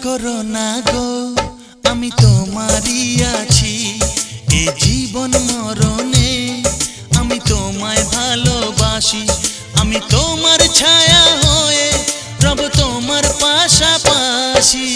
করো না গো, আমি তোমারই আছি। এ জীবন মরণে আমি তোমায় ভালোবাসি। আমি তোমার ছায়া হয়ে রব তোমার পাশাপাশি।